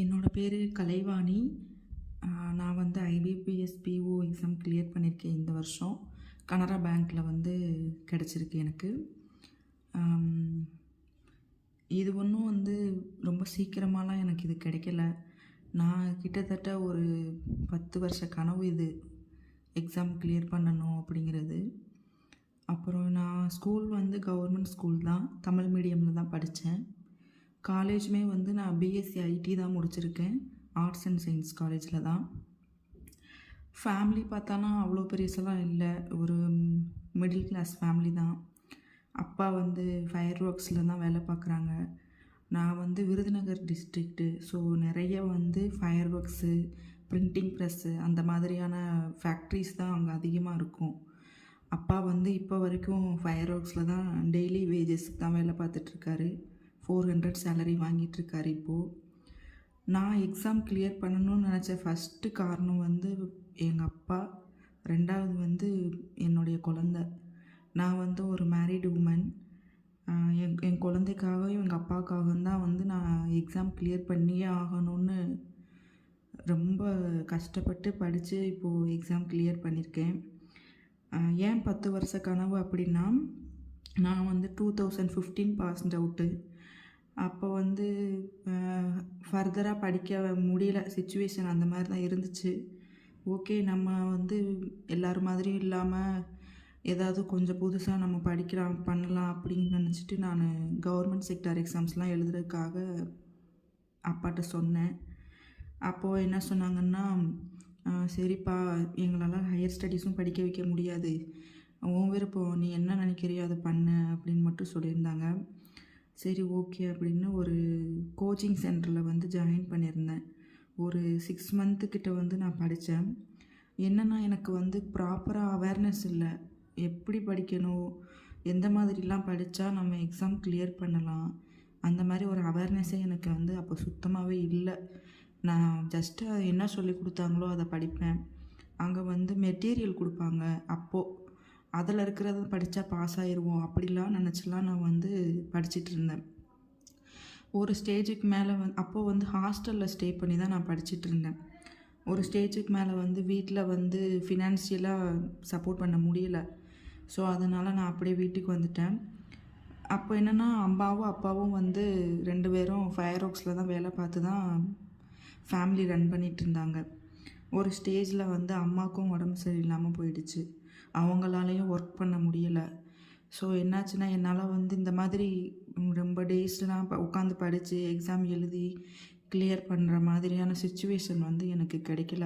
என்னோட பேர் கலைவாணி. நான் வந்து ஐபிபிஎஸ் பிஓ எக்ஸாம் கிளியர் பண்ணியிருக்கேன் இந்த வருஷம். கனரா பேங்க்கில் வந்து கிடச்சிருக்கு எனக்கு. இது ஒன்றும் வந்து ரொம்ப சீக்கிரமாலாம் எனக்கு இது கிடைக்கல. நான் கிட்டத்தட்ட ஒரு 10 வருஷ கனவு இது, எக்ஸாம் கிளியர் பண்ணணும் அப்படிங்கிறது. அப்புறம் நான் ஸ்கூல் வந்து கவர்மெண்ட் ஸ்கூல் தான், தமிழ் மீடியமில் தான் படித்தேன். காலேஜுமே வந்து நான் பிஎஸ்சி ஐடி தான் முடிச்சிருக்கேன், ஆர்ட்ஸ் அண்ட் சயின்ஸ் காலேஜில் தான். ஃபேமிலி பார்த்தானா அவ்வளோ பெருசெல்லாம் இல்லை, ஒரு மிடில் கிளாஸ் ஃபேமிலி தான். அப்பா வந்து ஃபயர் ஒர்க்ஸில் தான் வேலை பார்க்குறாங்க. நான் வந்து விருதுநகர் டிஸ்ட்ரிக்ட்டு, ஸோ நிறைய வந்து ஃபயர் ஒர்க்ஸு, பிரிண்டிங் ப்ரெஸ்ஸு அந்த மாதிரியான ஃபேக்ட்ரிஸ் தான் அங்கே அதிகமாக இருக்கும். அப்பா வந்து இப்போ வரைக்கும் ஃபயர் ஒர்க்ஸில் தான் டெய்லி வேஜஸ்க்கு தான் வேலை பார்த்துட்ருக்காரு. 400 சேலரி வாங்கிட்டுருக்காரு இப்போது. நான் எக்ஸாம் கிளியர் பண்ணணும்னு நினச்ச ஃபஸ்ட்டு காரணம் வந்து எங்கள் அப்பா, ரெண்டாவது வந்து என்னுடைய குழந்த. நான் வந்து ஒரு மேரிடு உமன். என் குழந்தைக்காகவும் எங்கள் அப்பாவுக்காகவும் தான் வந்து நான் எக்ஸாம் கிளியர் பண்ணியே ஆகணும்னு ரொம்ப கஷ்டப்பட்டு படித்து இப்போது எக்ஸாம் கிளியர் பண்ணியிருக்கேன். ஏன் 10 வருஷ கனவு அப்படின்னா, நான் வந்து 2015 பாஸ்ட் அவுட்டு. அப்போ வந்து ஃபர்தராக படிக்க முடியல, சுச்சுவேஷன் அந்த மாதிரி தான் இருந்துச்சு. ஓகே, நம்ம வந்து எல்லோரும் மாதிரியும் இல்லாமல் ஏதாவது கொஞ்சம் புதுசாக நம்ம படிக்கலாம் பண்ணலாம் அப்படின்னு நினச்சிட்டு நான் கவர்மெண்ட் செக்டார் எக்ஸாம்ஸ்லாம் எழுதுறதுக்காக அப்பாட்ட சொன்னேன். அப்போது என்ன சொன்னாங்கன்னா, சரிப்பா, எங்களால் ஹையர் ஸ்டடீஸும் படிக்க வைக்க முடியாது, உன் விருப்பம், நீ என்ன நினைக்கிறியோ அதை பண்ணு அப்படின்னு மட்டும் சொல்லியிருந்தாங்க. சரி, ஓகே அப்படின்னு ஒரு கோச்சிங் சென்டரில் வந்து ஜாயின் பண்ணியிருந்தேன். ஒரு 6 மந்த்துக்கிட்ட வந்து நான் படித்தேன். என்னென்னா, எனக்கு வந்து ப்ராப்பராக அவேர்னஸ் இல்லை, எப்படி படிக்கணும், எந்த மாதிரிலாம் படித்தா நம்ம எக்ஸாம் கிளியர் பண்ணலாம், அந்த மாதிரி ஒரு அவேர்னஸே எனக்கு வந்து அப்போ சுத்தமாகவே இல்லை. நான் ஜஸ்ட்டு என்ன சொல்லி கொடுத்தாங்களோ அதை படிப்பேன். அங்கே வந்து மெட்டீரியல் கொடுப்பாங்க, அப்போது அதில் இருக்கிறத படித்தா பாஸ் ஆயிடுவோம் அப்படிலாம் நினச்சிலாம் நான் வந்து படிச்சுட்டு இருந்தேன். ஒரு ஸ்டேஜுக்கு மேலே அப்போது வந்து ஹாஸ்டலில் ஸ்டே பண்ணி தான் நான் படிச்சுட்டு இருந்தேன். ஒரு ஸ்டேஜுக்கு மேலே வந்து வீட்டில் வந்து ஃபினான்ஷியலாக சப்போர்ட் பண்ண முடியல. ஸோ அதனால் நான் அப்படியே வீட்டுக்கு வந்துட்டேன். அப்போ என்னென்னா, அம்மாவும் அப்பாவும் வந்து 2 பேரும் ஃபயர் ஒர்க்ஸில் தான் வேலை பார்த்து தான் ஃபேமிலி ரன் பண்ணிகிட்டு இருந்தாங்க. ஒரு ஸ்டேஜில் வந்து அம்மாவுக்கும் உடம்பு சரியில்லாமல் போயிடுச்சு, அவங்களாலையும் ஒர்க் பண்ண முடியலை. ஸோ என்னாச்சுன்னா, என்னால் வந்து இந்த மாதிரி ரொம்ப டேஸ்லாம் உட்காந்து படித்து எக்ஸாம் எழுதி கிளியர் பண்ணுற மாதிரியான சுச்சுவேஷன் வந்து எனக்கு கிடைக்கல.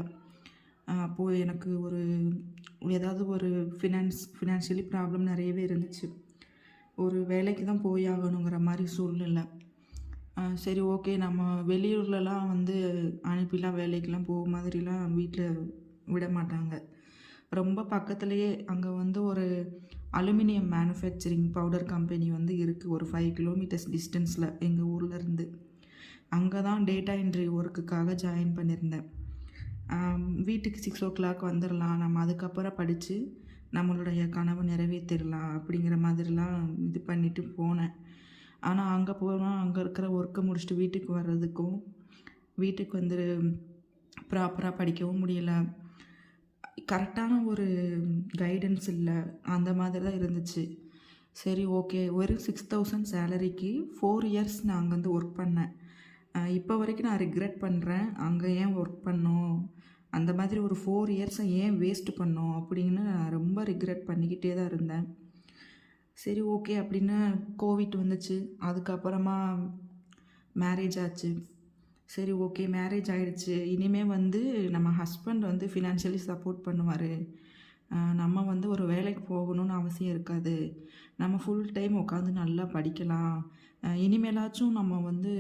அப்போது எனக்கு ஏதாவது ஒரு ஃபினான்ஷியலி ப்ராப்ளம் நிறையவே இருந்துச்சு. ஒரு வேலைக்கு தான் போய் ஆகணுங்கிற மாதிரி சூழ்நிலை. சரி, ஓகே, நம்ம வெளியூர்லலாம் வந்து அனுப்பிலாம் வேலைக்கெலாம் போக மாதிரிலாம் வீட்டில் விட மாட்டாங்க. ரொம்ப பக்கத்துலேயே அங்கே வந்து ஒரு அலுமினியம் மேனுஃபேக்சரிங் பவுடர் கம்பெனி வந்து இருக்குது, ஒரு 5 கிலோமீட்டர்ஸ் டிஸ்டன்ஸில் எங்கள் ஊர்லேருந்து. அங்கே தான் டேட்டா என்ட்ரி ஒர்க்குக்காக ஜாயின் பண்ணியிருந்தேன். வீட்டுக்கு 6 o'clock வந்துடலாம், நம்ம அதுக்கப்புறம் படித்து நம்மளுடைய கனவு நிறைவேற்றிடலாம் அப்படிங்கிற மாதிரிலாம் இது பண்ணிவிட்டு போனேன். ஆனால் அங்கே போனால் அங்கே இருக்கிற ஒர்க்கை முடிச்சுட்டு வீட்டுக்கு வர்றதுக்கும், வீட்டுக்கு வந்து ப்ராப்பராக படிக்கவும் முடியலை, கரெக்டான ஒரு கைடன்ஸ் இல்லை, அந்த மாதிரி தான் இருந்துச்சு. சரி, ஓகே, ஒரு 6,000 சேலரிக்கு 4 இயர்ஸ் நான் அங்கே வந்து ஒர்க் பண்ணேன். இப்போ வரைக்கும் நான் ரிக்ரெட் பண்ணுறேன், அங்கே ஏன் ஒர்க் பண்ணோம், அந்த மாதிரி ஒரு 4 இயர்ஸை ஏன் வேஸ்ட் பண்ணோம் அப்படின்னு நான் ரொம்ப ரிக்ரெட் பண்ணிக்கிட்டே தான் இருந்தேன். சரி, ஓகே அப்படின்னு கோவிட் வந்துச்சு. அதுக்கப்புறமா மேரேஜ் ஆச்சு. சரி, ஓகே, மேரேஜ் ஆகிடுச்சு, இனிமேல் வந்து நம்ம ஹஸ்பண்ட் வந்து ஃபினான்ஷியலி சப்போர்ட் பண்ணுவார், நம்ம வந்து ஒரு வேலைக்கு போகணும்னு அவசியம் இருக்காது, நம்ம ஃபுல் டைம் உட்காந்து நல்லா படிக்கலாம், இனிமேலாச்சும் நம்ம வந்து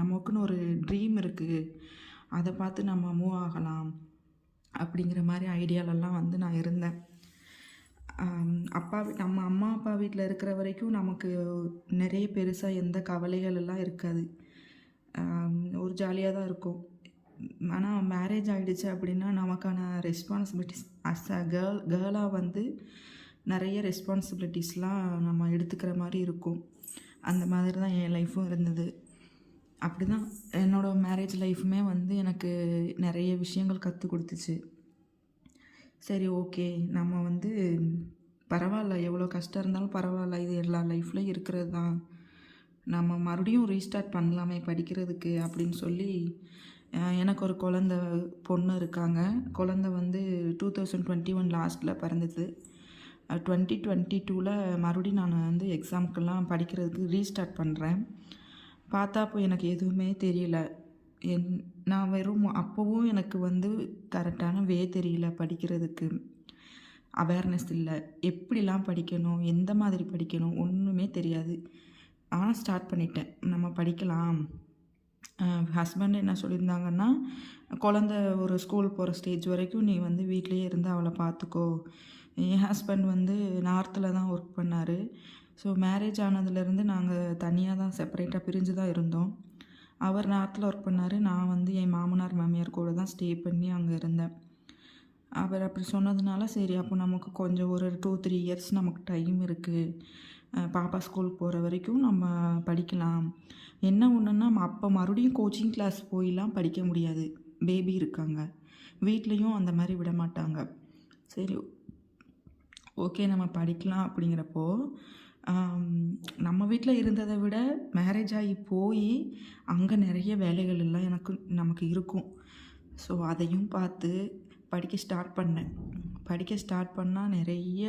நமக்குன்னு ஒரு ட்ரீம் இருக்குது, அதை பார்த்து நம்ம மூவ் ஆகலாம் அப்படிங்கிற மாதிரி ஐடியாலெல்லாம் வந்து நான் இருந்தேன். நம்ம அம்மா அப்பா வீட்டில் இருக்கிற வரைக்கும் நமக்கு நிறைய பெருசாக எந்த கவலைகள் எல்லாம் இருக்காது, ஒரு ஜாலியாக தான் இருக்கும். ஆனால் மேரேஜ் ஆகிடுச்சு அப்படின்னா நமக்கான ரெஸ்பான்சிபிலிட்டிஸ் அஸ் அ கேர்ளாக வந்து நிறைய ரெஸ்பான்சிபிலிட்டிஸ்லாம் நம்ம எடுத்துக்கிற மாதிரி இருக்கும். அந்த மாதிரி தான் என் லைஃப்பும் இருந்தது. அப்படி தான் என்னோடய மேரேஜ் லைஃப்புமே வந்து எனக்கு நிறைய விஷயங்கள் கற்றுக் கொடுத்துச்சு. சரி ஓகே, நம்ம வந்து பரவாயில்ல, எவ்வளோ கஷ்டம் இருந்தாலும் பரவாயில்ல, இது எல்லா லைஃப்லையும் இருக்கிறது தான், நம்ம மறுபடியும் ரீஸ்டார்ட் பண்ணலாமே படிக்கிறதுக்கு அப்படின்னு சொல்லி எனக்கு ஒரு பொண்ணு இருக்காங்க. குழந்த வந்து 2021 லாஸ்ட்டில் பிறந்தது. 2022ல் மறுபடியும் நான் வந்து எக்ஸாமுக்கெல்லாம் படிக்கிறதுக்கு ரீஸ்டார்ட் பண்ணுறேன். பார்த்தா அப்போ எனக்கு எதுவுமே தெரியல. நான் வெறும் அப்போவும் எனக்கு வந்து கரெக்டான தெரியல படிக்கிறதுக்கு. அவேர்னஸ் இல்லை, எப்படிலாம் படிக்கணும், எந்த மாதிரி படிக்கணும் ஒன்றுமே தெரியாது. ஆனால் ஸ்டார்ட் பண்ணிட்டேன், நம்ம படிக்கலாம். ஹஸ்பண்ட் என்ன சொல்லியிருந்தாங்கன்னா, குழந்த ஒரு ஸ்கூல் போகிற ஸ்டேஜ் வரைக்கும் நீ வந்து வீட்டிலையே இருந்து அவளை பார்த்துக்கோ. என் ஹஸ்பண்ட் வந்து நார்த்தில் தான் ஒர்க் பண்ணார். ஸோ மேரேஜ் ஆனதுலேருந்து நாங்கள் தனியாக தான் செப்பரேட்டாக பிரிஞ்சு தான் இருந்தோம். அவர் நார்த்தில் ஒர்க் பண்ணார், நான் வந்து என் மாமனார் மாமியார் கூட தான் ஸ்டே பண்ணி அங்கே இருந்தேன். அவர் அப்படி சொன்னதுனால சரி, அப்போ நமக்கு கொஞ்சம் ஒரு 2-3 இயர்ஸ் நமக்கு டைம் இருக்குது, பாப்பா ஸ்கூலுக்கு போகிற வரைக்கும் நம்ம படிக்கலாம். என்ன ஒன்றுன்னா அப்போ மறுபடியும் கோச்சிங் கிளாஸ் போயெலாம் படிக்க முடியாது, பேபி இருக்காங்க, வீட்லேயும் அந்த மாதிரி விட மாட்டாங்க. சரி ஓகே, நம்ம படிக்கலாம். அப்படிங்கிறப்போ நம்ம வீட்டில் இருந்ததை விட மேரேஜ் ஆகி போய் அங்கே நிறைய வேலைகள் எல்லாம் நமக்கு இருக்கும். ஸோ அதையும் பார்த்து படிக்க ஸ்டார்ட் பண்ணேன். படிக்க ஸ்டார்ட் பண்ணால் நிறைய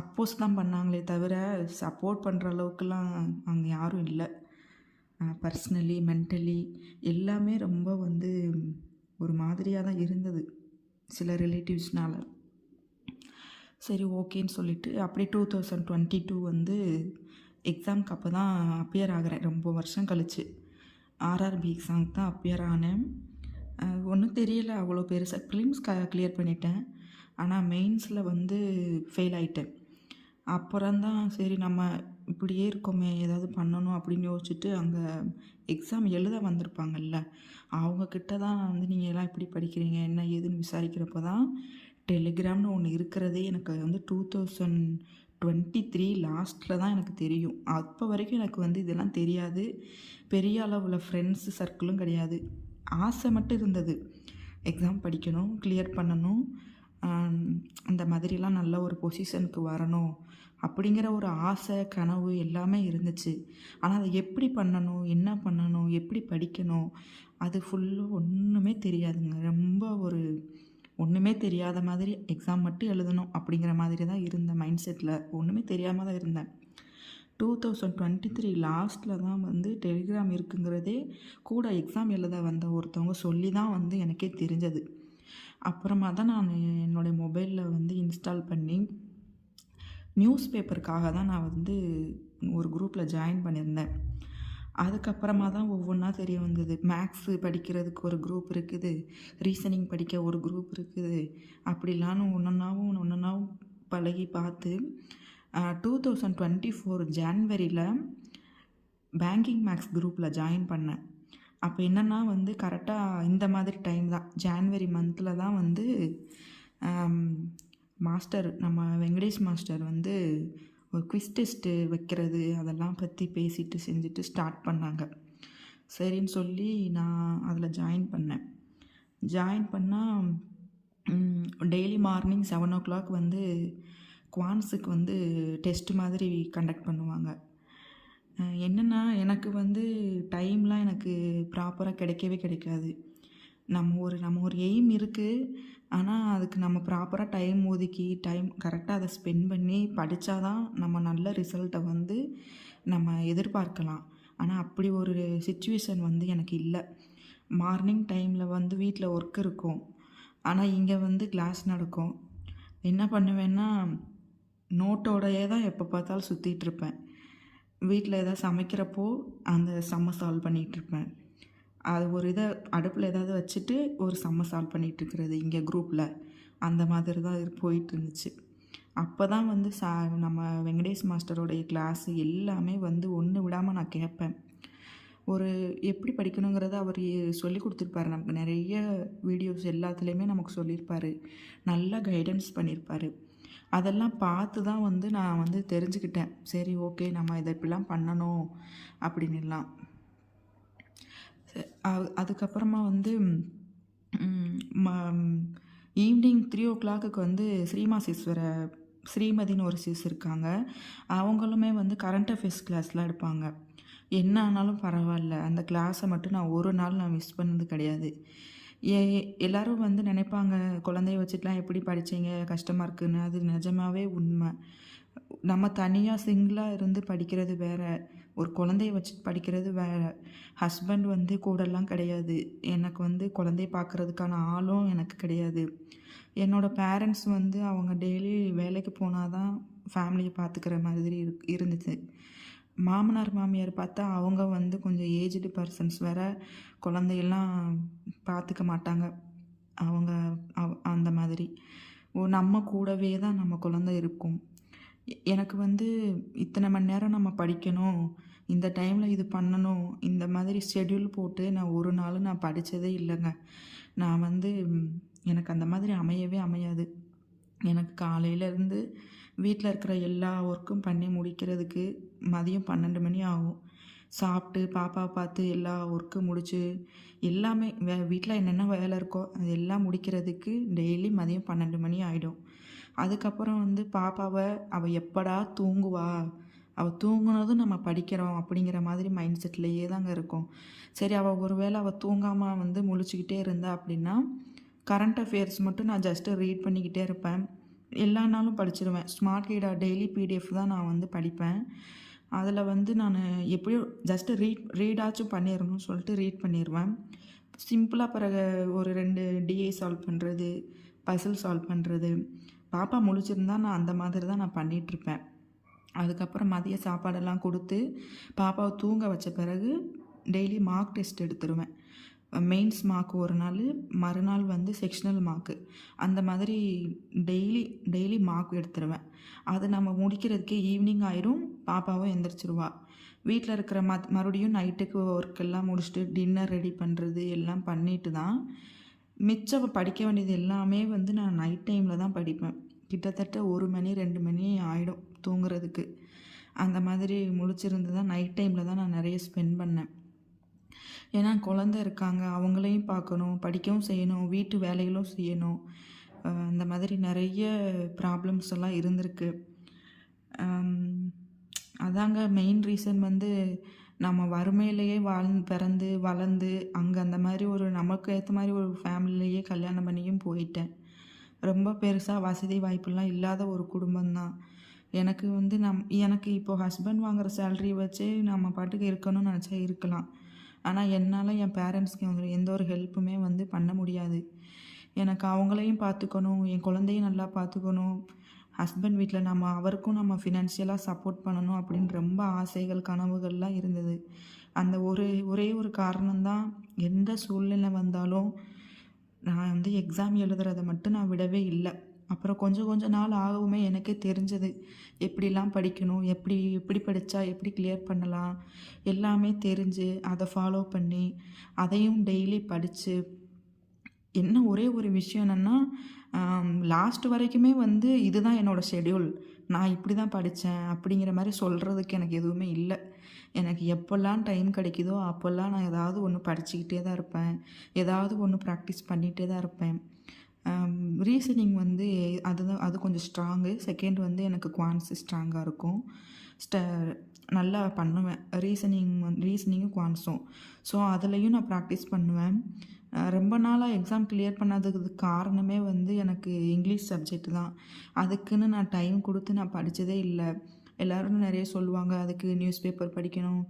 அப்போஸ் தான் பண்ணாங்களே தவிர சப்போர்ட் பண்ணுற அளவுக்குலாம் அங்கே யாரும் இல்லை. பர்ஸ்னலி மென்டலி எல்லாமே ரொம்ப வந்து ஒரு மாதிரியாக தான் இருந்தது சில ரிலேட்டிவ்ஸ்னால். சரி ஓகேன்னு சொல்லிவிட்டு அப்படியே 2022 வந்து எக்ஸாமுக்கு அப்போ தான் அப்பியர் ஆகிறேன். ரொம்ப வருஷம் கழிச்சு ஆர்ஆர்பி எக்ஸாமுக்கு தான் அப்பியர் ஆனேன். ஒன்றும் தெரியல, அவ்வளோ பெருசாக ப்ரிலிம்ஸ் கிளியர் பண்ணிட்டேன், ஆனால் மெயின்ஸில் வந்து ஃபெயில் ஆகிட்டேன். அப்புறம்தான் சரி நம்ம இப்படியே இருக்கோமே, ஏதாவது பண்ணணும் அப்படின்னு யோசிச்சுட்டு அங்கே எக்ஸாம் எழுத வந்திருப்பாங்கல்ல, அவங்கக்கிட்ட தான் வந்து நீங்கள் எல்லாம் எப்படி படிக்கிறீங்க என்ன ஏதுன்னு விசாரிக்கிறப்போ தான் டெலிகிராம்னு ஒன்று இருக்கிறதே எனக்கு வந்து 2023 லாஸ்ட்டில் தான் எனக்கு தெரியும். அப்போ வரைக்கும் எனக்கு வந்து இதெல்லாம் தெரியாது. பெரிய அளவில் ஃப்ரெண்ட்ஸு சர்க்கிளும் கிடையாது. ஆசை மட்டும் இருந்தது, எக்ஸாம் படிக்கணும், கிளியர் பண்ணணும், அந்த மாதிரிலாம் நல்ல ஒரு பொசிஷனுக்கு வரணும் அப்படிங்கிற ஒரு ஆசை கனவு எல்லாமே இருந்துச்சு. ஆனால் அதை எப்படி பண்ணணும், என்ன பண்ணணும், எப்படி படிக்கணும், அது ஃபுல்லும் ஒன்றுமே தெரியாதுங்க. ரொம்ப ஒரு ஒன்றுமே தெரியாத மாதிரி எக்ஸாம் மட்டும் எழுதணும் அப்படிங்கிற மாதிரி தான் இருந்தேன் மைண்ட் செட்டில். ஒன்றுமே தெரியாமல் தான் இருந்தேன். 2023 லாஸ்ட்டில் தான் வந்து டெலிகிராம் இருக்குங்கிறதே கூட எக்ஸாம் எழுத வந்த ஒருத்தவங்க சொல்லி தான் வந்து எனக்கே தெரிஞ்சது. அப்புறமா தான் நான் என்னுடைய மொபைலில் வந்து இன்ஸ்டால் பண்ணி நியூஸ் பேப்பருக்காக தான் நான் வந்து ஒரு குரூப்பில் ஜாயின் பண்ணியிருந்தேன். அதுக்கப்புறமா தான் ஒவ்வொன்றா தெரிய வந்தது. மேக்ஸு படிக்கிறதுக்கு ஒரு குரூப் இருக்குது, ரீசனிங் படிக்க ஒரு குரூப் இருக்குது, அப்படிலான்னு ஒன்றொன்னாவும் பழகி பார்த்து 2024 ஜான்வரியில் பேங்கிங் மேக்ஸ் குரூப்பில் ஜாயின் பண்ணேன். அப்போ என்னென்னா வந்து கரெக்டாக இந்த மாதிரி டைம் தான், ஜான்வரி மந்தில் தான் வந்து மாஸ்டர் நம்ம வெங்கடேஷ் மாஸ்டர் வந்து ஒரு குவிஸ் டெஸ்ட்டு வைக்கிறது அதெல்லாம் பற்றி பேசிட்டு செஞ்சுட்டு ஸ்டார்ட் பண்ணாங்க. சரின்னு சொல்லி நான் அதில் ஜாயின் பண்ணேன். ஜாயின் பண்ணால் டெய்லி மார்னிங் 7 o'clock வந்து குவான்ஸுக்கு வந்து டெஸ்ட் மாதிரி கண்டக்ட் பண்ணுவாங்க. என்னென்னா எனக்கு வந்து டைம்லாம் எனக்கு ப்ராப்பராக கிடைக்காது. நம்ம ஒரு எய்ம் இருக்குது, ஆனால் அதுக்கு நம்ம ப்ராப்பராக டைம் ஒதுக்கி கரெக்டாக அதை ஸ்பெண்ட் பண்ணி படித்தா தான் நம்ம நல்ல ரிசல்ட்டை வந்து நம்ம எதிர்பார்க்கலாம். ஆனால் அப்படி ஒரு சிச்சுவேஷன் வந்து எனக்கு இல்லை. மார்னிங் டைமில் வந்து வீட்டில் ஒர்க் இருக்கும், ஆனால் இங்கே வந்து கிளாஸ் நடக்கும். என்ன பண்ணுவேன்னா நோட்டோடையே தான் எப்போ பார்த்தாலும் சுற்றிட்டுருப்பேன். வீட்டில் எதாவது சமைக்கிறப்போ அந்த சம்ம சால்வ் பண்ணிகிட்ருப்பேன். அது ஒரு இதை அடுப்பில் ஏதாவது வச்சுட்டு ஒரு சம்ம சால்வ் பண்ணிகிட்ருக்கிறது இங்கே குரூப்பில், அந்த மாதிரி தான் போயிட்டு இருந்துச்சு. அப்போ தான் வந்து நம்ம வெங்கடேஷ் மாஸ்டரோடைய கிளாஸு எல்லாமே வந்து ஒன்று விடாமல் நான் கேட்பேன். ஒரு எப்படி படிக்கணுங்கிறத அவர் சொல்லி கொடுத்துருப்பாரு. நமக்கு நிறைய வீடியோஸ் எல்லாத்துலேயுமே நமக்கு சொல்லியிருப்பார், நல்லா கைடன்ஸ் பண்ணியிருப்பார். அதெல்லாம் பார்த்து தான் வந்து நான் வந்து தெரிஞ்சுக்கிட்டேன். சரி ஓகே நம்ம இத இப்படிலாம் பண்ணணும் அப்படின்னுலாம். அதுக்கப்புறமா வந்து ம் ம ஈவினிங் 3:00க்கு வந்து ஸ்ரீமதின்னு ஒரு சிஸ் இருக்காங்க. அவங்களுமே வந்து கரண்ட் அஃபேர்ஸ் கிளாஸ்லாம் எடுப்பாங்க. என்ன ஆனாலும் பரவாயில்ல, அந்த கிளாஸை மட்டும் நான் ஒரு நாள் நான் மிஸ் பண்ணது கிடையாது. எ எல்லாரும் வந்து நினைப்பாங்க, குழந்தைய வச்சுட்டுலாம் எப்படி படிச்சீங்க? கஷ்டமா இருக்குன்னு. அது நிஜமாவே உண்மை. நம்ம தனியா சிங்கிளா இருந்து படிக்கிறது வேற. ஒரு குழந்தைய வச்சுட்டு படிக்கிறது வேற. ஹஸ்பண்ட் வந்து கூடலாம் கிடையாது. எனக்கு வந்து குழந்தைய பார்க்குறதுக்கான ஆளும் எனக்கு கிடையாது. என்னோட பேரண்ட்ஸ் வந்து அவங்க டெய்லி வேலைக்கு போனா தான் ஃபேமிலிய பார்த்துக்கிற மாதிரி இருந்துச்சு. மாமனார், மாமியார் பார்த்தா அவங்க வந்து கொஞ்சம் ஏஜ்டு பர்சன்ஸ் வேற. குழந்தையெல்லாம் பார்த்துக்க மாட்டாங்க. அவங்க அந்த மாதிரி. நம்ம கூடவே தான் நம்ம குழந்தை இருக்கும். எனக்கு வந்து இத்தனை மணி நேரம் நம்ம படிக்கணும், இந்த டைமில் இது பண்ணணும், இந்த மாதிரி ஷெட்யூல் போட்டு நான் ஒரு நாள் நான் படித்ததே இல்லைங்க. நான் வந்து எனக்கு அந்த மாதிரி அமையவே அமையாது. எனக்கு காலையிலேருந்து வீட்டில் இருக்கிற எல்லா ஒர்க்கும் பண்ணி முடிக்கிறதுக்கு மதியம் 12 மணி ஆகும். சாப்பிட்டு பாப்பாவை பார்த்து எல்லா ஒர்க்கும் முடித்து எல்லாமே வீட்டில் என்னென்ன வேலை இருக்கோ அது எல்லாம் முடிக்கிறதுக்கு டெய்லி மதியம் 12 மணி ஆகிடும். அதுக்கப்புறம் வந்து அவள் எப்படா தூங்குவா, அவள் தூங்குனதும் நம்ம படிக்கிறோம் அப்படிங்கிற மாதிரி மைண்ட் செட்லேயே தாங்க இருக்கும். சரி அவள் தூங்காமல் வந்து முழிச்சுக்கிட்டே இருந்தா அப்படின்னா கரண்ட் அஃபேர்ஸ் மட்டும் நான் ஜஸ்ட்டு ரீட் பண்ணிக்கிட்டே இருப்பேன். எல்லா நாளும் படிச்சிருவேன். ஸ்மார்ட் கைடா டெய்லி பிடிஎஃப் தான் நான் வந்து படிப்பேன். அதில் வந்து நான் எப்படியோ ஜஸ்ட்டு ரீடாச்சும் பண்ணிடணும்னு சொல்லிட்டு ரீட் பண்ணிடுவேன். சிம்பிளாக பிறகு ஒரு 2 டிஏ சால்வ் பண்ணுறது, பசில் சால்வ் பண்ணுறது. பாப்பா முழிச்சிருந்தா நான் அந்த மாதிரி தான் நான் பண்ணிகிட்ருப்பேன். அதுக்கப்புறம் மதிய சாப்பாடெல்லாம் கொடுத்து பாப்பாவை தூங்க வச்ச பிறகு டெய்லி மார்க் டெஸ்ட் எடுத்துருவேன். மெயின்ஸ் மார்க் ஒரு நாள், மறுநாள் வந்து செக்ஷனல் மார்க்கு. அந்த மாதிரி டெய்லி மார்க் எடுத்துருவேன். அது நம்ம முடிக்கிறதுக்கே ஈவினிங் ஆயிரும். பாப்பாவும் எந்திரிச்சிருவா. வீட்டில் இருக்கிற மறுபடியும் நைட்டுக்கு ஒர்க் எல்லாம் முடிச்சுட்டு டின்னர் ரெடி பண்ணுறது எல்லாம் பண்ணிட்டு தான் மிச்சம் படிக்க வேண்டியது எல்லாமே வந்து நான் நைட் டைமில் தான் படிப்பேன். கிட்டத்தட்ட 1 மணி 2 மணி ஆகிடும் தூங்குறதுக்கு. அந்த மாதிரி முழிச்சிருந்து தான் நைட் டைமில் தான் நான் நிறைய ஸ்பெண்ட் பண்ணேன். ஏன்னா குழந்தை இருக்காங்க, அவங்களையும் பார்க்கணும், படிக்கவும் செய்யணும், வீட்டு வேலைகளும் செய்யணும். இந்த மாதிரி நிறைய ப்ராப்ளம்ஸ் எல்லாம் இருந்திருக்கு. அதாங்க மெயின் ரீசன் வந்து நம்ம வறுமையிலேயே பிறந்து வளர்ந்து அங்கே அந்த மாதிரி ஒரு நமக்கு ஏற்ற மாதிரி ஒரு ஃபேமிலிலேயே கல்யாணம் பண்ணியும் போயிட்டேன். ரொம்ப பெருசாக வசதி வாய்ப்புலாம் இல்லாத ஒரு குடும்பம்தான். எனக்கு வந்து எனக்கு இப்போது ஹஸ்பண்ட் வாங்குகிற சேலரி வச்சு நம்ம பாட்டுக்கு இருக்கணும்னு நினச்சா இருக்கலாம். ஆனால் என்னால் என் பேரண்ட்ஸ்க்கு எந்த ஒரு ஹெல்ப்புமே வந்து பண்ண முடியாது. எனக்கு அவங்களையும் பார்த்துக்கணும், என் குழந்தையும் நல்லா பார்த்துக்கணும், ஹஸ்பண்ட் வீட்டில் அவருக்கும் நம்ம ஃபினான்ஷியலாக சப்போர்ட் பண்ணணும் அப்படின்னு ரொம்ப ஆசைகள் கனவுகள்லாம் இருந்தது. அந்த ஒரே ஒரு காரணம்தான், எந்த சூழ்நிலை வந்தாலும் நான் வந்து எக்ஸாம் எழுதுறதை மட்டும் நான் விடவே இல்லை. அப்புறம் கொஞ்சம் நாள் ஆகவுமே எனக்கே தெரிஞ்சது எப்படிலாம் படிக்கணும், எப்படி படித்தா எப்படி கிளியர் பண்ணலாம் எல்லாமே தெரிஞ்சு அதை ஃபாலோ பண்ணி அதையும் டெய்லி படித்து என்ன ஒரே ஒரு விஷயம் என்னென்னா லாஸ்ட் வரைக்குமே வந்து இதுதான் என்னோடய ஷெட்யூல், நான் இப்படி தான் படித்தேன் அப்படிங்கிற மாதிரி சொல்கிறதுக்கு எனக்கு எதுவுமே இல்லை. எனக்கு எப்போல்லாம் டைம் கிடைக்குதோ அப்போல்லாம் நான் ஏதாவது ஒன்று படிச்சுக்கிட்டே தான் இருப்பேன், ஏதாவது ஒன்று ப்ராக்டிஸ் பண்ணிகிட்டே தான் இருப்பேன். ரீசனிங் வந்து அது கொஞ்சம் ஸ்ட்ராங்கு. செகண்ட் வந்து எனக்கு குவான்ட்ஸு ஸ்ட்ராங்காக இருக்கும். நல்லா பண்ணுவேன் ரீசனிங்கும் குவான்ட்ஸும். ஸோ அதுலேயும் நான் ப்ராக்டிஸ் பண்ணுவேன். ரொம்ப நாளாக எக்ஸாம் கிளியர் பண்ணாததுக்கு காரணமே வந்து எனக்கு இங்கிலீஷ் சப்ஜெக்ட் தான். அதுக்குன்னு நான் டைம் கொடுத்து நான் படித்ததே இல்லை. எல்லோரும் நிறைய சொல்லுவாங்க, அதுக்கு நியூஸ் பேப்பர் படிக்கணும்,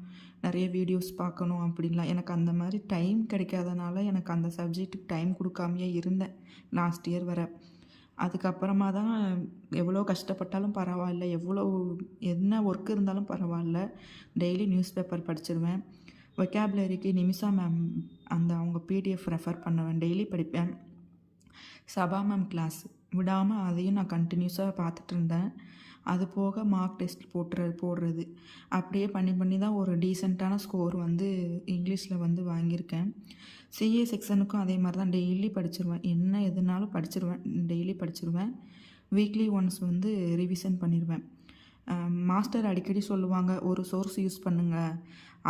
நிறைய வீடியோஸ் பார்க்கணும் அப்படின்லாம். எனக்கு அந்த மாதிரி டைம் கிடைக்காதனால எனக்கு அந்த சப்ஜெக்ட்டுக்கு டைம் கொடுக்காமையே இருந்தேன் லாஸ்ட் இயர் வர. அதுக்கப்புறமா தான் எவ்வளோ கஷ்டப்பட்டாலும் பரவாயில்ல, என்ன ஒர்க் இருந்தாலும் பரவாயில்ல, டெய்லி நியூஸ் பேப்பர் படிச்சிருவேன். வொக்காபுலரிக்கு நிமிஷா மேம் அவங்க பிடிஎஃப் ரெஃபர் பண்ணுவேன், டெய்லி படிப்பேன். சபா மேம் கிளாஸ் விடாமல் அதையும் நான் கண்டினியூஸாக பார்த்துட்டு இருந்தேன். அது போக மார்க் டெஸ்ட் போடுறது அப்படியே பண்ணி தான் ஒரு டீசெண்டான ஸ்கோர் வந்து இங்கிலீஷில் வந்து வாங்கியிருக்கேன். சிஏ செக்ஷனுக்கும் அதே மாதிரி தான் டெய்லி படிச்சிருவேன். என்ன எதுனாலும் படிச்சிருவேன், டெய்லி படிச்சிருவேன். வீக்லி ஒன்ஸ் வந்து ரிவிஷன் பண்ணிடுவேன். மாஸ்டர் அடிக்கடி சொல்லுவாங்க, ஒரு சோர்ஸ் யூஸ் பண்ணுங்கள்,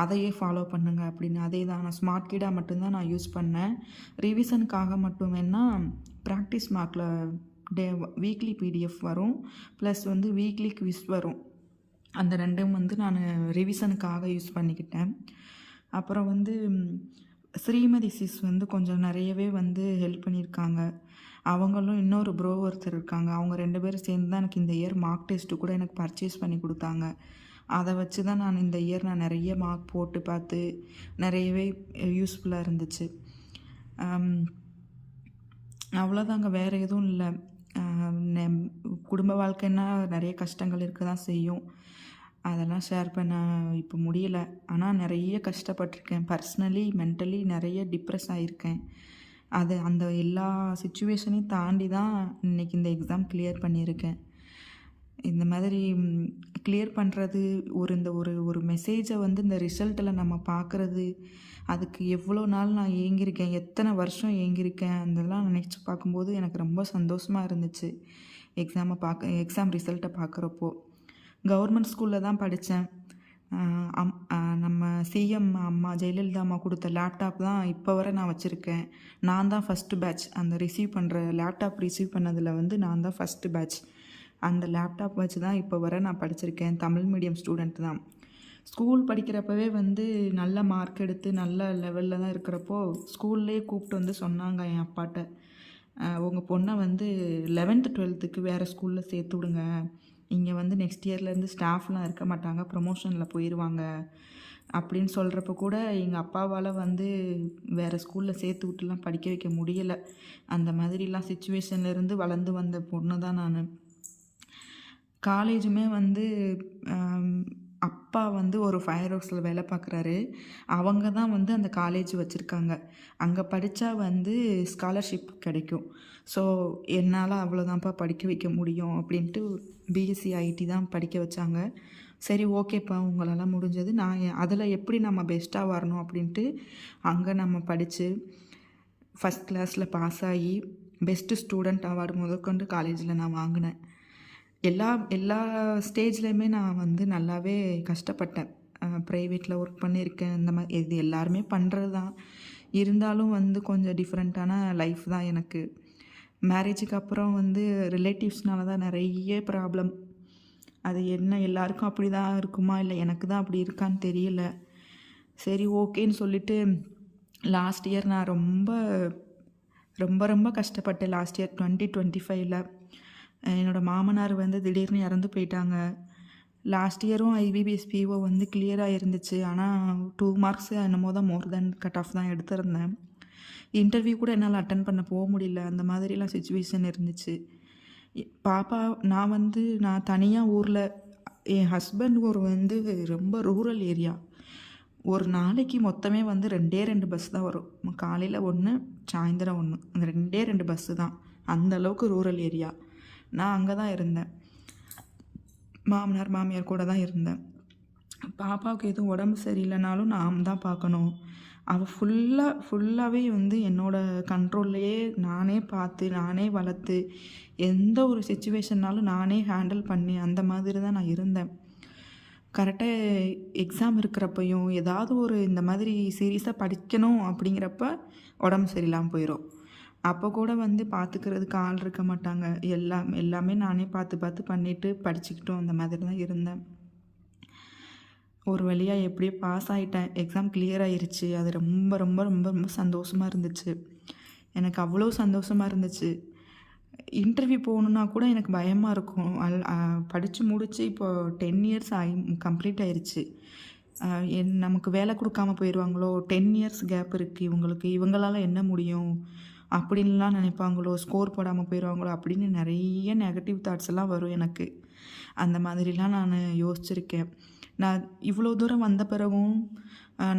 அதையே ஃபாலோ பண்ணுங்க அப்படின்னு. அதே தான் நான் ஸ்மார்ட் கிடாக மட்டும்தான் நான் யூஸ் பண்ணேன். ரிவிஷனுக்காக மட்டும் வேணால் ப்ராக்டிஸ் மார்க்கில் வீக்லி பிடிஎஃப் வரும், ப்ளஸ் வந்து வீக்லி குவிஸ் வரும். அந்த ரெண்டும் வந்து நான் ரிவிஷனுக்காக யூஸ் பண்ணிக்கிட்டேன். அப்புறம் வந்து ஸ்ரீமதி சிஸ் வந்து கொஞ்சம் நிறையவே வந்து ஹெல்ப் பண்ணியிருக்காங்க. அவங்களும் இன்னொரு ப்ரோ ஒருத்தர் இருக்காங்க. அவங்க 2 பேரும் சேர்ந்து தான் எனக்கு இந்த இயர் மார்க் டெஸ்ட்டு கூட எனக்கு பர்ச்சேஸ் பண்ணி கொடுத்தாங்க. அதை வச்சு தான் நான் இந்த இயர் நான் நிறைய மார்க் போட்டு பார்த்து நிறையவே யூஸ்ஃபுல்லாக இருந்துச்சு. அவ்வளோதாங்க, வேறு எதுவும் இல்லை. குடும்ப வாழ்க்கைன்னா நிறைய கஷ்டங்கள் இருக்க தான் செய்யும். அதெல்லாம் ஷேர் பண்ண இப்போ முடியல. ஆனால் நிறைய கஷ்டப்பட்டிருக்கேன். பர்சனலி மென்டலி நிறைய டிப்ரெஸ் ஆகியிருக்கேன். அந்த எல்லா சிச்சுவேஷனையும் தாண்டி தான் இன்றைக்கி இந்த எக்ஸாம் கிளியர் பண்ணியிருக்கேன். இந்த மாதிரி கிளியர் பண்ணுறது ஒரு மெசேஜை வந்து இந்த ரிசல்ட்டில் நம்ம பார்க்குறது, அதுக்கு எவ்வளோ நாள் நான் ஏங்கியிருக்கேன், எத்தனை வருஷம் ஏங்கியிருக்கேன், அதெல்லாம் நினச்சி பார்க்கும்போது எனக்கு ரொம்ப சந்தோஷமாக இருந்துச்சு. எக்ஸாம் ரிசல்ட்டை பார்க்குறப்போ கவர்மெண்ட் ஸ்கூலில் தான் படித்தேன். நம்ம சிஎம் அம்மா ஜெயலலிதா அம்மா கொடுத்த லேப்டாப் தான் இப்போ வரை நான் வச்சுருக்கேன். நான் தான் ஃபஸ்ட்டு பேட்ச். அந்த லேப்டாப் ரிசீவ் பண்ணதில் வந்து நான் தான் ஃபஸ்ட்டு பேட்ச். அந்த லேப்டாப் வச்சு தான் இப்போ வரை நான் படிச்சிருக்கேன். தமிழ் மீடியம் ஸ்டூடெண்ட் தான். ஸ்கூல் படிக்கிறப்பவே வந்து நல்ல மார்க் எடுத்து நல்ல லெவலில் தான் இருக்கிறப்போ ஸ்கூல்லேயே கூப்பிட்டு வந்து சொன்னாங்க என் அப்பாட்ட, உங்கள் பொண்ணை வந்து 11th 12th வேறு ஸ்கூலில் சேர்த்து விடுங்க, இங்கே வந்து நெக்ஸ்ட் இயர்லேருந்து ஸ்டாஃப்லாம் இருக்க மாட்டாங்க, ப்ரொமோஷனில் போயிடுவாங்க அப்படின்னு சொல்கிறப்ப கூட எங்கள் அப்பாவால் வந்து வேறு ஸ்கூலில் சேர்த்து விட்டுலாம் படிக்க வைக்க முடியலை. அந்த மாதிரிலாம் சுச்சுவேஷன்லேருந்து வளர்ந்து வந்த பொண்ணு தான் நான். காலேஜுமே வந்து அப்பா வந்து ஒரு ஃபயர் ஒர்க்ஸில் வேலை பார்க்குறாரு. அவங்க தான் வந்து அந்த காலேஜ் வச்சுருக்காங்க. அங்கே படித்தா வந்து ஸ்காலர்ஷிப் கிடைக்கும். ஸோ என்னால் அவ்வளோதான்ப்பா படிக்க வைக்க முடியும் அப்படின்ட்டு பிஎஸ்சி ஐடி தான் படிக்க வச்சாங்க. சரி ஓகேப்பா, உங்களால் முடிஞ்சது, நான் அதில் எப்படி நம்ம பெஸ்ட்டாக வரணும் அப்படின்ட்டு அங்கே நம்ம படித்து ஃபஸ்ட் கிளாஸில் பாஸ் ஆகி பெஸ்ட்டு ஸ்டூடெண்ட் அவார்டு முதற்கொண்டு காலேஜில் நான் வாங்கினேன். எல்லா ஸ்டேஜ்லேயுமே நான் வந்து நல்லாவே கஷ்டப்பட்டேன். ப்ரைவேட்டில் ஒர்க் பண்ணியிருக்கேன். இந்த மாதிரி இது எல்லாருமே பண்ணுறது தான். இருந்தாலும் வந்து கொஞ்சம் டிஃப்ரெண்ட்டான லைஃப் தான் எனக்கு. மேரேஜுக்கு அப்புறம் வந்து ரிலேட்டிவ்ஸ்னால தான் நிறைய ப்ராப்ளம். அது என்ன எல்லாருக்கும் அப்படி தான் இருக்குமா, இல்லை எனக்கு தான் அப்படி இருக்கான்னு தெரியல. சரி ஓகேன்னு சொல்லிவிட்டு லாஸ்ட் இயர் நான் ரொம்ப ரொம்ப ரொம்ப கஷ்டப்பட்டேன். லாஸ்ட் இயர் 2025 என்னோடய மாமனார் வந்து திடீர்னு இறந்து போயிட்டாங்க. லாஸ்ட் இயரும் ஐபிபிஎஸ் பிஓ வந்து கிளியராக இருந்துச்சு. ஆனால் 2 மார்க்ஸ் என்னமோ தான் மோர் தென் கட் ஆஃப் தான் எடுத்திருந்தேன். இன்டர்வியூ கூட என்னால் அட்டன் பண்ண போக முடியல. அந்த மாதிரிலாம் சுச்சுவேஷன் இருந்துச்சு. பாப்பா நான் தனியாக ஊரில், என் ஹஸ்பண்ட் வந்து ரொம்ப ரூரல் ஏரியா. ஒரு நாளைக்கு மொத்தமே வந்து 2 பஸ் தான் வரும். காலையில் 1, சாயந்தரம் 1. அந்த 2 பஸ்ஸு தான். அந்தளவுக்கு ரூரல் ஏரியா. நான் அங்கே தான் இருந்தேன். மாமனார் மாமியார் கூட தான் இருந்தேன். பாப்பாவுக்கு எதுவும் உடம்பு சரியில்லைனாலும் நான் தான் பார்க்கணும். அவள் ஃபுல்லாகவே வந்து என்னோடய கண்ட்ரோல்லையே நானே பார்த்து நானே வளர்த்து எந்த ஒரு சிச்சுவேஷன்னாலும் நானே ஹேண்டில் பண்ணி அந்த மாதிரி தான் நான் இருந்தேன். கரெக்டாக எக்ஸாம் இருக்கிறப்பையும் ஏதாவது ஒரு இந்த மாதிரி சீரியஸாக படிக்கணும் அப்படிங்கிறப்ப உடம்பு சரியில்லாமல் போயிடும். அப்போ கூட வந்து பார்த்துக்கிறதுக்கு ஆள் இருக்க மாட்டாங்க. எல்லாமே நானே பார்த்து பண்ணிவிட்டு படிச்சுக்கிட்டோம். அந்த மாதிரி தான் இருந்தேன். ஒரு வழியாக எப்படியோ பாஸ் ஆகிட்டேன். எக்ஸாம் கிளியர் ஆகிருச்சு. அது ரொம்ப ரொம்ப ரொம்ப ரொம்ப சந்தோஷமாக இருந்துச்சு. எனக்கு அவ்வளோ சந்தோஷமாக இருந்துச்சு. இன்டர்வியூ போகணுன்னா கூட எனக்கு பயமாக இருக்கும். படித்து முடித்து இப்போது 10 இயர்ஸ் கம்ப்ளீட் ஆயிடுச்சு. நமக்கு வேலை கொடுக்காம போயிடுவாங்களோ, 10 இயர்ஸ் கேப் இருக்குது இவங்களால் என்ன முடியும் அப்படின்லாம் நினைப்பாங்களோ, ஸ்கோர் போடாமல் போயிடுவாங்களோ அப்படின்னு நிறைய நெகட்டிவ் தாட்ஸ் எல்லாம் வரும் எனக்கு. அந்த மாதிரிலாம் நான் யோசிச்சிருக்கேன். நான் இவ்வளோ தூரம் வந்த பிறகும்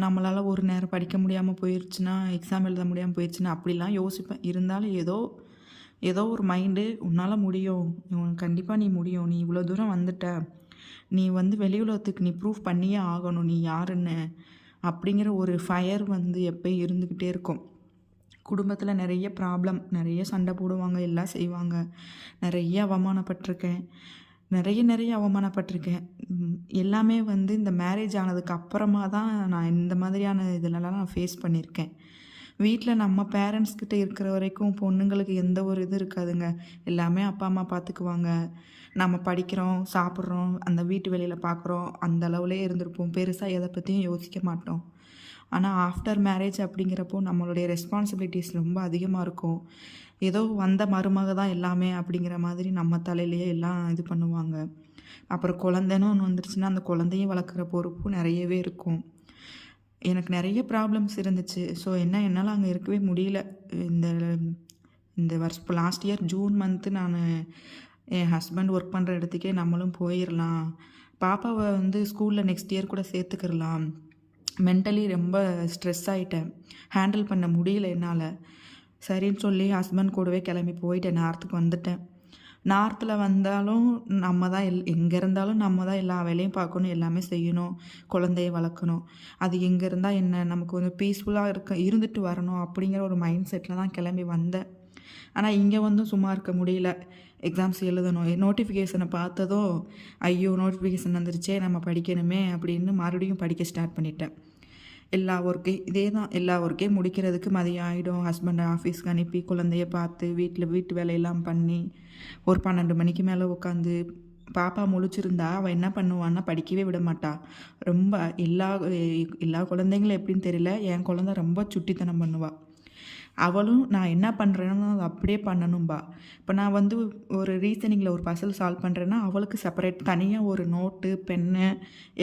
நம்மளால் ஒரு நேரம் படிக்க முடியாமல் போயிடுச்சுன்னா, எக்ஸாம் எழுத முடியாமல் போயிடுச்சுன்னா அப்படிலாம் யோசிப்பேன். இருந்தாலும் ஏதோ ஒரு மைண்டு, உன்னால் முடியும், கண்டிப்பாக நீ முடியும், நீ இவ்வளோ தூரம் வந்துட்ட, நீ வந்து வெளி உலகத்துக்கு நீ ப்ரூஃப் பண்ணியே ஆகணும் நீ யாருன்னு அப்படிங்கிற ஒரு ஃபயர் வந்து எப்போயும் இருந்துக்கிட்டே இருக்கும். குடும்பத்தில் நிறைய ப்ராப்ளம், நிறைய சண்டை போடுவாங்க, எல்லாம் செய்வாங்க. நிறைய அவமானப்பட்டிருக்கேன். நிறைய அவமானப்பட்டிருக்கேன். எல்லாமே வந்து இந்த மேரேஜ் ஆனதுக்கு அப்புறமா தான் நான் இந்த மாதிரியான இதிலலாம் நான் ஃபேஸ் பண்ணியிருக்கேன். வீட்டில் நம்ம பேரண்ட்ஸ் கிட்ட இருக்கிற வரைக்கும் பொண்ணுங்களுக்கு எந்த ஒரு இது இருக்காதுங்க. எல்லாமே அப்பா, அம்மா பார்த்துக்குவாங்க. நம்ம படிக்கிறோம், சாப்பிட்றோம், அந்த வீட்டு வேலையில பார்க்குறோம், அந்த அளவுலேயே இருந்திருப்போம். பெருசா எத பற்றியும் யோசிக்க மாட்டோம். ஆனால் ஆஃப்டர் மேரேஜ் அப்படிங்கிறப்போ நம்மளுடைய ரெஸ்பான்சிபிலிட்டிஸ் ரொம்ப அதிகமாக இருக்கும். ஏதோ வந்த மருமக தான் எல்லாமே அப்படிங்கிற மாதிரி நம்ம தலையிலேயே எல்லாம் இது பண்ணுவாங்க. அப்புறம் குழந்தைன்னு ஒன்று வந்துருச்சுன்னா அந்த குழந்தையும் வளர்க்குற பொறுப்பும் நிறையவே இருக்கும். எனக்கு நிறைய ப்ராப்ளம்ஸ் இருந்துச்சு. ஸோ என்னால் அங்கே இருக்கவே முடியல. இந்த இந்த வருஷம் லாஸ்ட் இயர் ஜூன் மந்த்து நான் என் ஹஸ்பண்ட் ஒர்க் பண்ணுற இடத்துக்கே நம்மளும் போயிடலாம், பாப்பாவை வந்து ஸ்கூலில் நெக்ஸ்ட் இயர் கூட சேர்த்துக்கிடலாம். மென்டலி ரொம்ப ஸ்ட்ரெஸ் ஆகிட்டேன், ஹேண்டில் பண்ண முடியல என்னால். சரின்னு சொல்லி ஹஸ்பண்ட் கூடவே கிளம்பி போயிட்டேன். நார்த்துக்கு வந்துட்டேன். நார்த்தில் வந்தாலும் நம்ம தான் எங்கே இருந்தாலும் நம்ம தான் எல்லா வேலையும் பார்க்கணும், எல்லாமே செய்யணும், குழந்தைய வளர்க்கணும். அது எங்கே இருந்தால் என்ன, நமக்கு கொஞ்சம் பீஸ்ஃபுல்லாக இருந்துட்டு வரணும் அப்படிங்கிற ஒரு மைண்ட் செட்டில் தான் கிளம்பி வந்தேன். ஆனால் இங்கே வந்தும் சும்மா இருக்க முடியல. எக்ஸாம்ஸ் எழுதணும். நோட்டிஃபிகேஷனை பார்த்ததும் ஐயோ நோட்டிஃபிகேஷன் வந்துருச்சே நம்ம படிக்கணுமே அப்படின்னு மறுபடியும் படிக்க ஸ்டார்ட் பண்ணிட்டேன். எல்லா ஒர்க்கையும் இதே தான், எல்லா ஒர்க்கையும் முடிக்கிறதுக்கு மதியம் ஆகிடும். ஹஸ்பண்டை ஆஃபீஸ்க்கு அனுப்பி குழந்தைய பார்த்து வீட்டு வேலையெல்லாம் பண்ணி ஒரு 12 மணிக்கு மேலே உட்காந்து பாப்பா முழிச்சிருந்தா அவள் என்ன பண்ணுவான்னா படிக்கவே விட மாட்டா. ரொம்ப எல்லா குழந்தைங்களும் எப்படின்னு தெரியல, என் குழந்தை ரொம்ப சுட்டித்தனம் பண்ணுவாள். அவளும் நான் என்ன பண்ணுறேன்னு அதை அப்படியே பண்ணணும்பா. இப்போ நான் வந்து ஒரு ரீசனிங்கில் ஒரு பசில் சால்வ் பண்ணுறேன்னா அவளுக்கு செப்பரேட் தனியாக ஒரு நோட்டு, பென்னு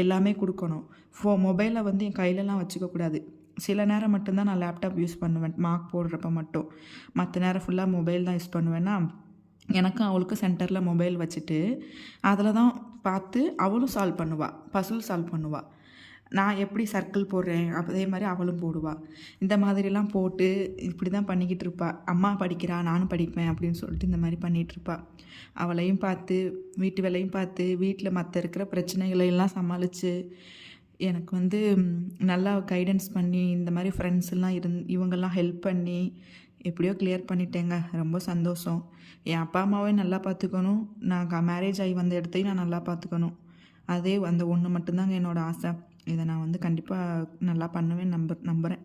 எல்லாமே கொடுக்கணும். மொபைலை வந்து என் கையிலலாம் வச்சுக்கக்கூடாது. சில நேரம் மட்டும்தான் நான் லேப்டாப் யூஸ் பண்ணுவேன், மார்க் போடுறப்ப மட்டும். மற்ற நேரம் ஃபுல்லாக மொபைல் தான் யூஸ் பண்ணுவேன்னா எனக்கும் அவளுக்கும் சென்டரில் மொபைல் வச்சுட்டு அதில் தான் பார்த்து அவளும் சால்வ் பண்ணுவாள், பசில் சால்வ் பண்ணுவாள். நான் எப்படி சர்க்கிள் போடுறேன் அதே மாதிரி அவளும் போடுவாள். இந்த மாதிரிலாம் போட்டு இப்படி தான் பண்ணிக்கிட்டு இருப்பாள். அம்மா படிக்கிறா நானும் படிப்பேன் அப்படின்னு சொல்லிட்டு இந்த மாதிரி பண்ணிகிட்ருப்பாள். அவளையும் பார்த்து வீட்டு வேலையும் பார்த்து வீட்டில் மற்ற இருக்கிற பிரச்சனைகளையெல்லாம் சமாளித்து எனக்கு வந்து நல்லா கைடன்ஸ் பண்ணி இந்த மாதிரி ஃப்ரெண்ட்ஸ் எல்லாம் இவங்கெல்லாம் ஹெல்ப் பண்ணி எப்படியோ கிளியர் பண்ணிட்டேங்க. ரொம்ப சந்தோஷம். என் அப்பா அம்மாவையும் நல்லா பார்த்துக்கணும், நான் மேரேஜ் ஆகி வந்த இடத்தையும் நான் நல்லா பார்த்துக்கணும். அதே அந்த ஒன்று மட்டும்தாங்க என்னோடய ஆசை. இதை நான் வந்து கண்டிப்பாக நல்லா பண்ணுவேன் நம்புகிறேன்.